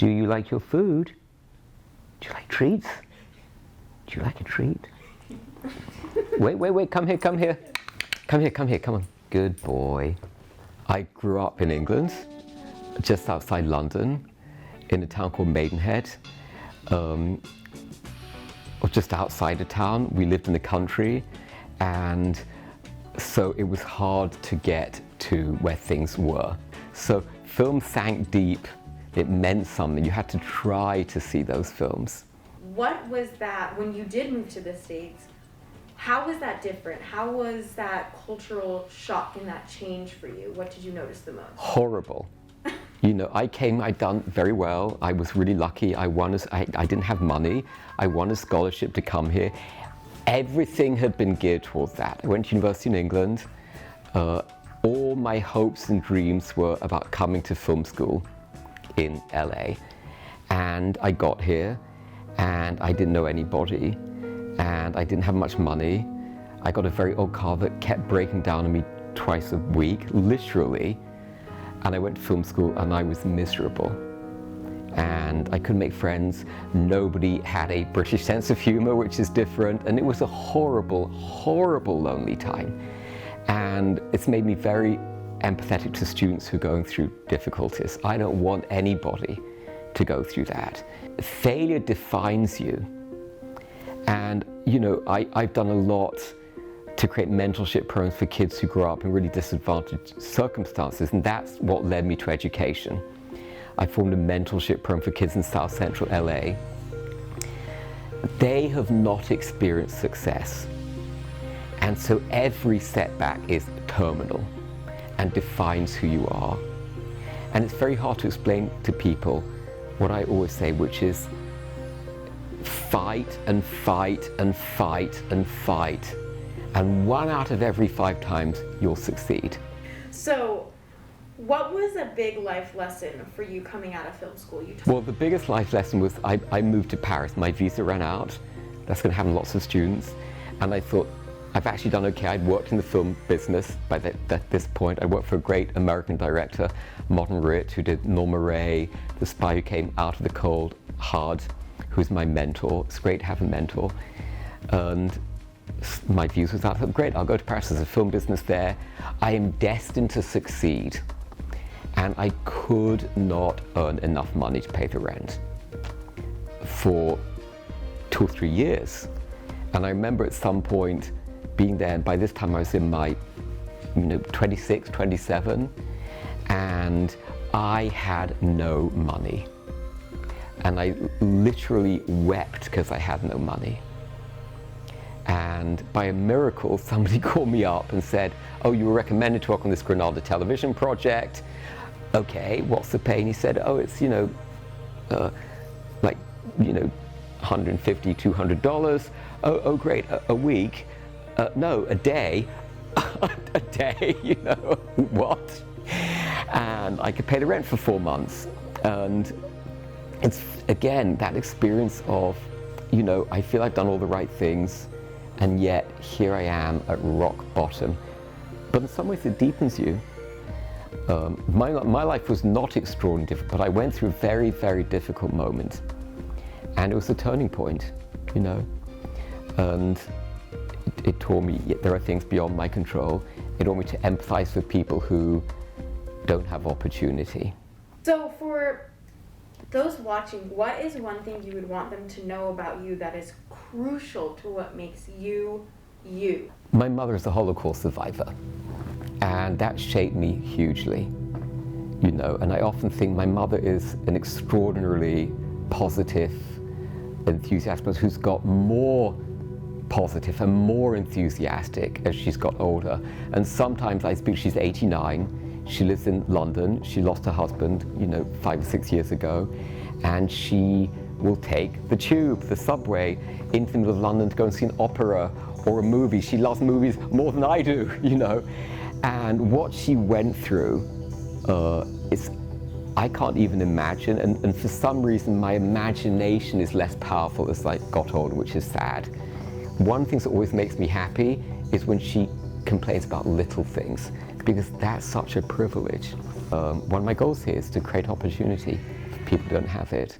Do you like your food? Do you like treats? Do you like a treat? Wait, come here. Come here, come on. Good boy. I grew up in England, just outside London, in a town called Maidenhead. Or just outside the town. We lived in the country, and so it was hard to get to where things were. So film sank deep. It meant something. You had to try to see those films. What was that, when you did move to the States, how was that different? How was that cultural shock and that change for you? What did you notice the most? Horrible. You know, I'd done very well. I was really lucky. I didn't have money. I won a scholarship to come here. Everything had been geared towards that. I went to university in England. All my hopes and dreams were about coming to film school in LA. And I got here, and I didn't know anybody, and I didn't have much money. I got a very old car that kept breaking down on me twice a week, literally. And I went to film school, and I was miserable. And I couldn't make friends. Nobody had a British sense of humor, which is different. And it was a horrible, horrible, lonely time. And it's made me very empathetic to students who are going through difficulties. I don't want anybody to go through that. Failure defines you. And, you know, I've done a lot to create mentorship programs for kids who grow up in really disadvantaged circumstances, and that's what led me to education. I formed a mentorship program for kids in South Central LA. They have not experienced success, and so every setback is terminal and defines who you are. And it's very hard to explain to people what I always say, which is fight and fight and fight and fight. And 1 out of every 5 times, you'll succeed. So, what was a big life lesson for you coming out of film school? Well, the biggest life lesson was I moved to Paris. My visa ran out. That's going to happen to lots of students. And I thought, I've actually done okay. I'd worked in the film business by this point. I worked for a great American director, Martin Ritt, who did Norma Ray, The Spy Who Came Out of the Cold Hard, who's my mentor. It's great to have a mentor. And my views was that, great, I'll go to Paris. There's a film business there. I am destined to succeed. And I could not earn enough money to pay the rent for 2 or 3 years. And I remember at some point being there, and by this time I was in my 26, 27, and I had no money. And I literally wept because I had no money. And by a miracle, somebody called me up and said, oh, you were recommended to work on this Granada television project. Okay, what's the pay? And he said, oh, it's, $150, $200. Oh, great, a week? No, a day. A day, what? And I could pay the rent for 4 months. And it's, again, that experience of, I feel I've done all the right things, and yet here I am at rock bottom. But in some ways it deepens you. My life was not extraordinarily difficult, but I went through a very, very difficult moment. And it was a turning point, And it taught me there are things beyond my control. It taught me to empathize with people who don't have opportunity. So for those watching, what is one thing you would want them to know about you that is crucial to what makes you, you? My mother is a Holocaust survivor, and that shaped me hugely, and I often think my mother is an extraordinarily positive, enthusiastic person who's got more positive and more enthusiastic as she's got older. And sometimes I speak, she's 89, she lives in London, she lost her husband, 5 or 6 years ago, and she will take the tube, the subway, into the middle of London to go and see an opera or a movie. She loves movies more than I do, And what she went through, I can't even imagine, and for some reason my imagination is less powerful as I got older, which is sad. One thing that always makes me happy is when she complains about little things, because that's such a privilege. One of my goals here is to create opportunity for people don't have it.